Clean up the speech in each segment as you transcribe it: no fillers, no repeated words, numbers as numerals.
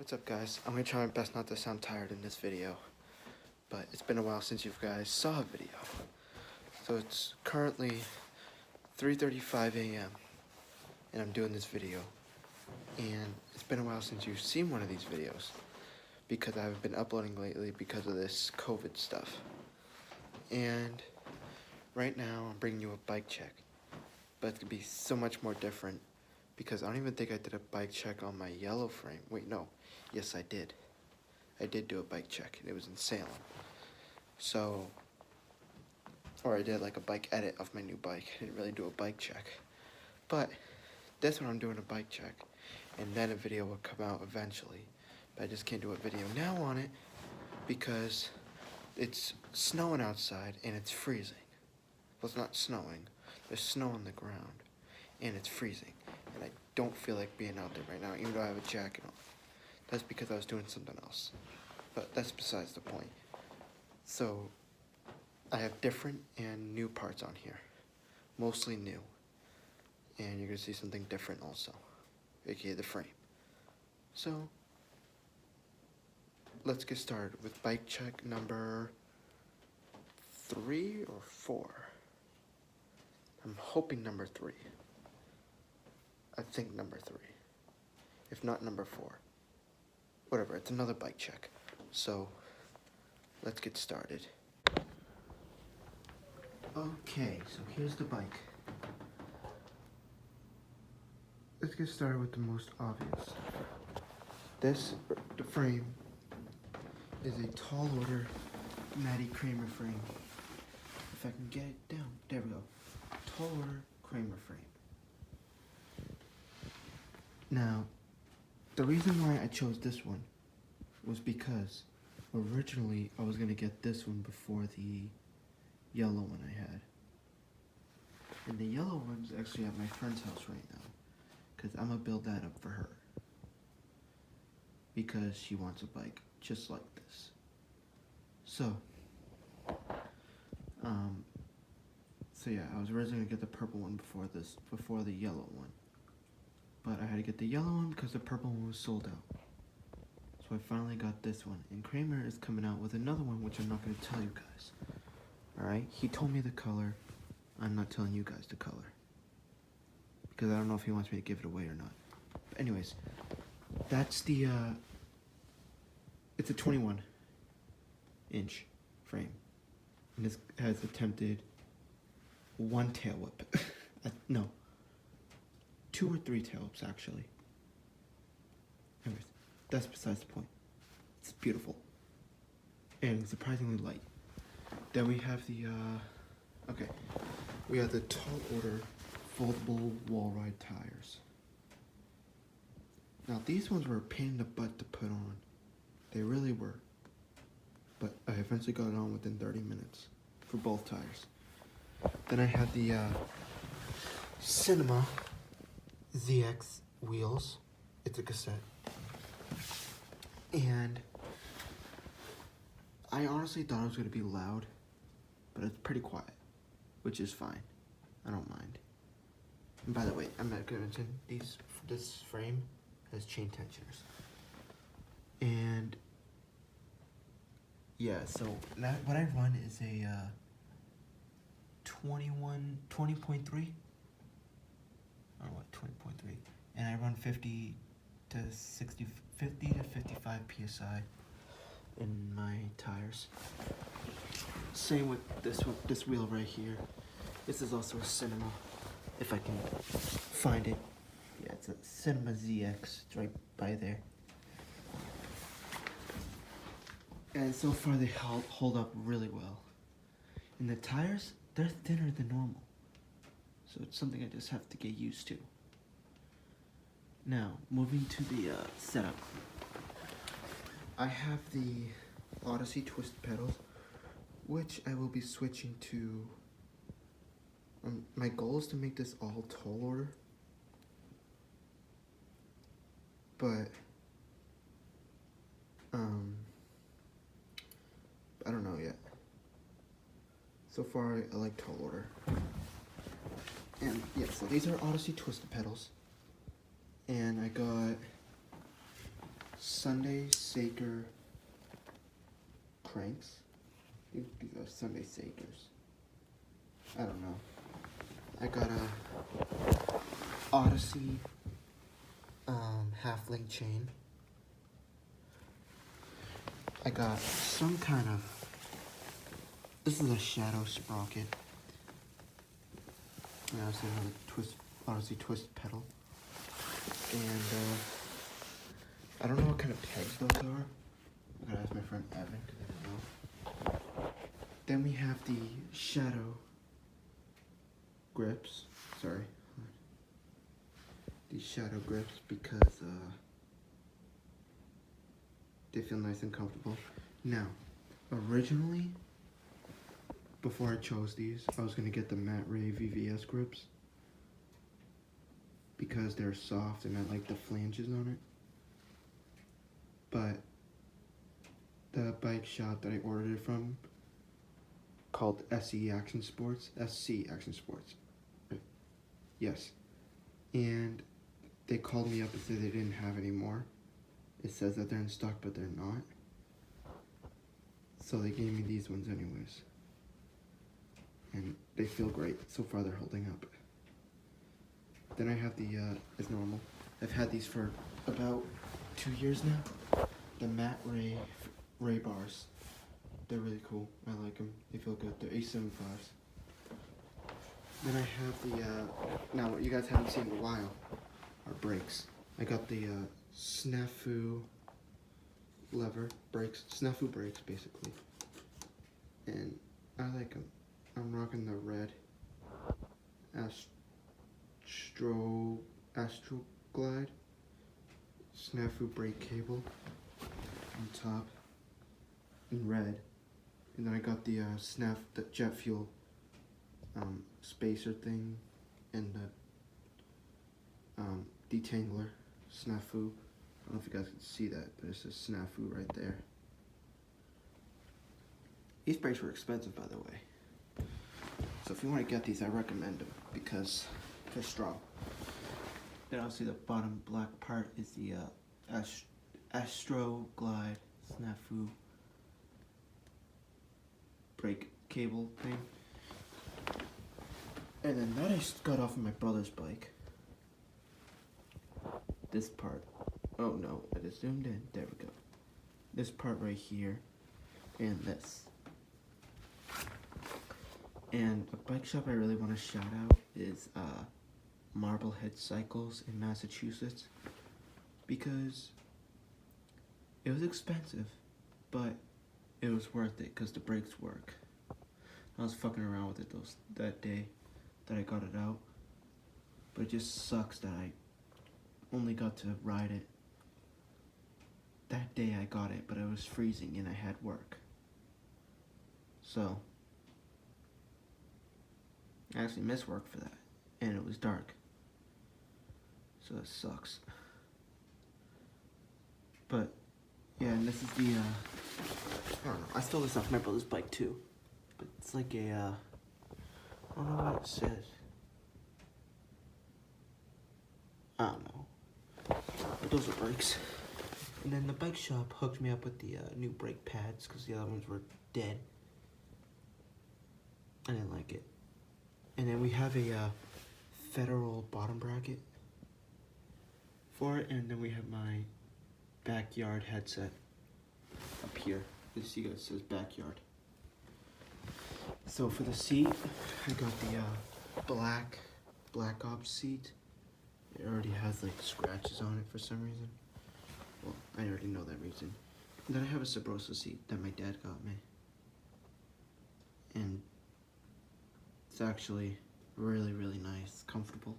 What's up, guys? I'm gonna try my best not to sound tired in this video, but it's been a while since you guys saw a video. So it's currently 3:35 a.m. and I'm doing this video, and it's been a while since you've seen one of these videos because I haven't been uploading lately because of this COVID stuff. And right now I'm bringing you a bike check, but it's gonna be so much more different because I don't even think I did a bike check on my yellow frame. Wait, no. Yes, I did. I did do a bike check. It was in Salem. Or I did like a bike edit of my new bike. I didn't really do a bike check. But that's when I'm doing a bike check. And then a video will come out eventually. But I just can't do a video now on it because it's snowing outside and it's freezing. Well, it's not snowing. There's snow on the ground and it's freezing. And I don't feel like being out there right now, even though I have a jacket on. That's because I was doing something else. But that's besides the point. So, I have different and new parts on here. Mostly new. And you're going to see something different also. AKA the frame. So, let's get started with bike check number 3 or 4. I'm hoping number 3. I think number 3. If not number 4. Whatever, it's another bike check. So, let's get started. Okay, so here's the bike. Let's get started with the most obvious. The frame, is a tall order Matty Kramer frame. If I can get it down, there we go. Tall order Kramer frame. Now, the reason why I chose this one was because originally I was going to get this one before the yellow one I had. And the yellow one's actually at my friend's house right now because I'm going to build that up for her because she wants a bike just like this. So yeah, I was originally going to get the purple one before the yellow one. But I had to get the yellow one because the purple one was sold out. So I finally got this one. And Kramer is coming out with another one, which I'm not going to tell you guys. Alright? He told me the color. I'm not telling you guys the color. Because I don't know if he wants me to give it away or not. But anyways, that's the, it's a 21-inch frame. And this has attempted 1 tail whip. No. 2 or 3 tail whips, actually. Anyways, that's besides the point. It's beautiful. And surprisingly light. Then we have we have the tall order foldable wall ride tires. Now these ones were a pain in the butt to put on. They really were. But I eventually got it on within 30 minutes for both tires. Then I have the Cinema ZX wheels. It's a cassette. And I honestly thought it was going to be loud, but it's pretty quiet, which is fine. I don't mind. And by the way, I'm not going to mention this frame has chain tensioners. And yeah, so what I run is a 20.3. I don't know what 20.3, and I run 50 to 55 psi in my tires. Same with this wheel right here. This is also a Cinema, if I can find it. Yeah, it's a Cinema ZX. It's right by there. And so far they hold up really well. And the tires, they're thinner than normal. So it's something I just have to get used to. Now, moving to the setup. I have the Odyssey Twisted Pedals, which I will be switching to. My goal is to make this all tall order. But, I don't know yet. So far, I like tall order. And yeah, so these are Odyssey Twisted Pedals. And I got Sunday Saker cranks. These are Sunday Sakers. I don't know. I got a Odyssey half-link chain. I got some kind of, this is a shadow sprocket. And obviously another Odyssey twist pedal. And I don't know what kind of pegs those are. I gotta ask my friend Evan because I don't know. Then we have the shadow grips. Sorry. These shadow grips because they feel nice and comfortable. Now, originally, before I chose these, I was gonna get the Matt Ray VVS grips because they're soft and I like the flanges on it. But the bike shop that I ordered it from, called SC Action Sports, yes. And they called me up and said they didn't have any more. It says that they're in stock, but they're not. So they gave me these ones anyways. And they feel great. So far they're holding up. Then I have the, as normal, I've had these for about 2 years now. The Matt Ray bars. They're really cool. I like them. They feel good. They're A75s. Then I have the, now what you guys haven't seen in a while are brakes. I got the Snafu lever brakes. Snafu brakes, basically. And I like them. I'm rocking the red Astroglide Snafu brake cable on top in red. And then I got the the jet fuel spacer thing and the detangler Snafu. I don't know if you guys can see that, but it's a Snafu right there. These brakes were expensive, by the way. So if you want to get these, I recommend them because they're strong. Then obviously the bottom black part is the Astroglide Snafu brake cable thing. And then that I got off of my brother's bike. This part. Oh no, I just zoomed in. There we go. This part right here. And this. And a bike shop I really want to shout out is Marblehead Cycles in Massachusetts. Because it was expensive, but it was worth it because the brakes work. I was fucking around with it that day that I got it out. But it just sucks that I only got to ride it. That day I got it, but it was freezing and I had work. So, I actually missed work for that. And it was dark. So that sucks. But, yeah, and this is the, I don't know. I stole this off my brother's bike too. But it's like a, I don't know what it says. I don't know. But those are brakes. And then the bike shop hooked me up with the new brake pads because the other ones were dead. I didn't like it. And then we have a Federal bottom bracket for it. And then we have my backyard headset up here. You see, it says backyard. So for the seat, I got the Black Ops seat. It already has like scratches on it for some reason. Well, I already know that reason. And then I have a Sabrosa seat that my dad got me. And it's actually really, really nice, comfortable.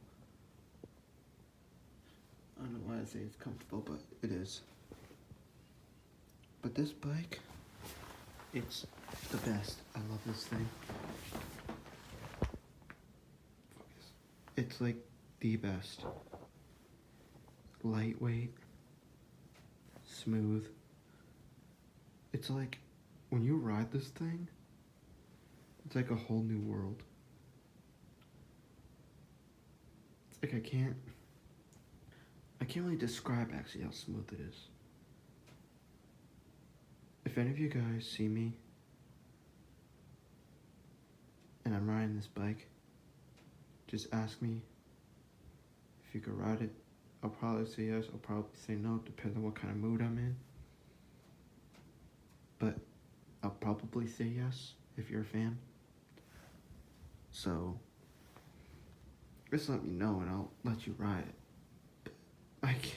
I don't know why I say it's comfortable, but it is. But this bike, it's the best. I love this thing. It's like the best. Lightweight, smooth. It's like, when you ride this thing, it's like a whole new world. It's like I can't really describe actually how smooth it is. if any of you guys see me and I'm riding this bike, just ask me if you could ride it. I'll probably say yes, I'll probably say no, depending on what kind of mood I'm in. But I'll probably say yes if you're a fan. So just let me know and I'll let you ride it.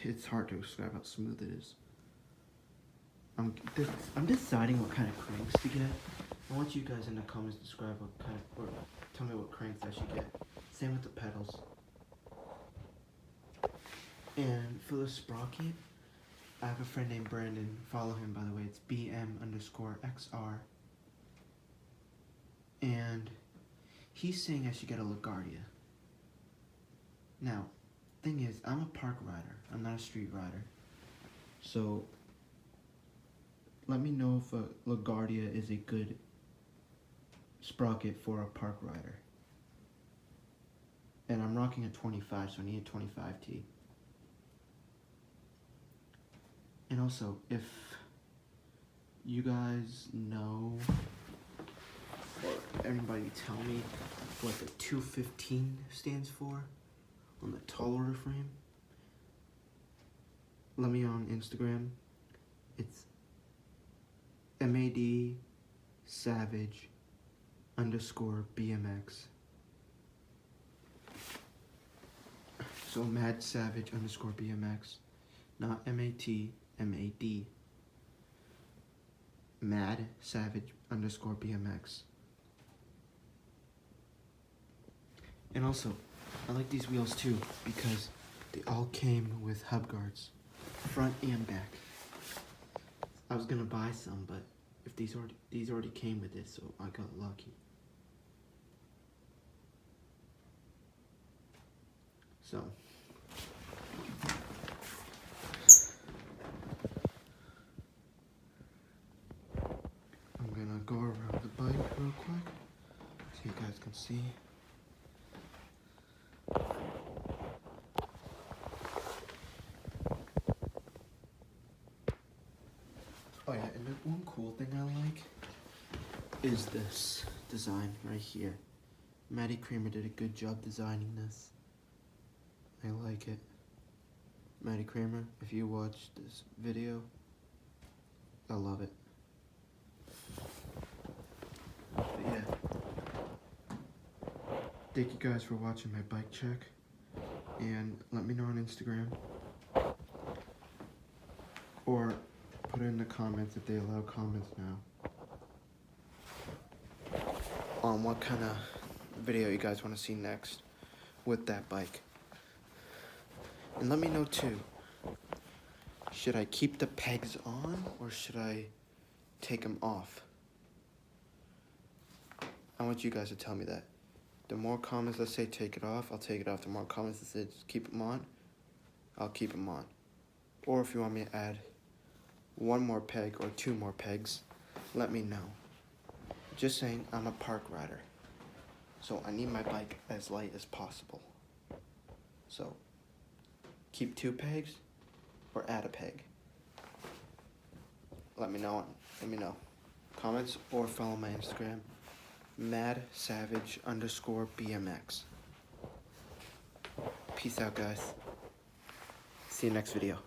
It's hard to describe how smooth it is. I'm deciding what kind of cranks to get. I want you guys in the comments to describe what kind of, or tell me what cranks I should get. Same with the pedals. And for the sprocket, I have a friend named Brandon. Follow him, by the way. It's BM_XR. And he's saying I should get a LaGuardia. Now, thing is, I'm a park rider. I'm not a street rider. So, let me know if a LaGuardia is a good sprocket for a park rider. And I'm rocking a 25, so I need a 25T. And also, if you guys know, or anybody tell me what the 215 stands for on the tall order frame, let me on Instagram. It's MAD Savage _BMX. So Mad Savage _BMX, not MAD. Mad Savage _BMX. And also, I like these wheels too because they all came with hub guards, front and back. I was gonna buy some, but if these already came with it, so I got lucky. So I'm gonna go around the bike real quick so you guys can see. Oh yeah, and the one cool thing I like is this design right here. Maddie Kramer did a good job designing this. I like it. Maddie Kramer, if you watch this video, I love it. But yeah. Thank you guys for watching my bike check. And let me know on Instagram. Or put it in the comments if they allow comments now. On what kind of video you guys want to see next with that bike. And let me know too, should I keep the pegs on or should I take them off? I want you guys to tell me that. The more comments that say take it off, I'll take it off. The more comments that say just keep them on, I'll keep them on. Or if you want me to add one more peg or two more pegs, let me know. Just saying, I'm a park rider, so I need my bike as light as possible. So, keep 2 pegs or add a peg. Let me know. Comments or follow my Instagram, Mad Savage _BMX. Peace out, guys. See you next video.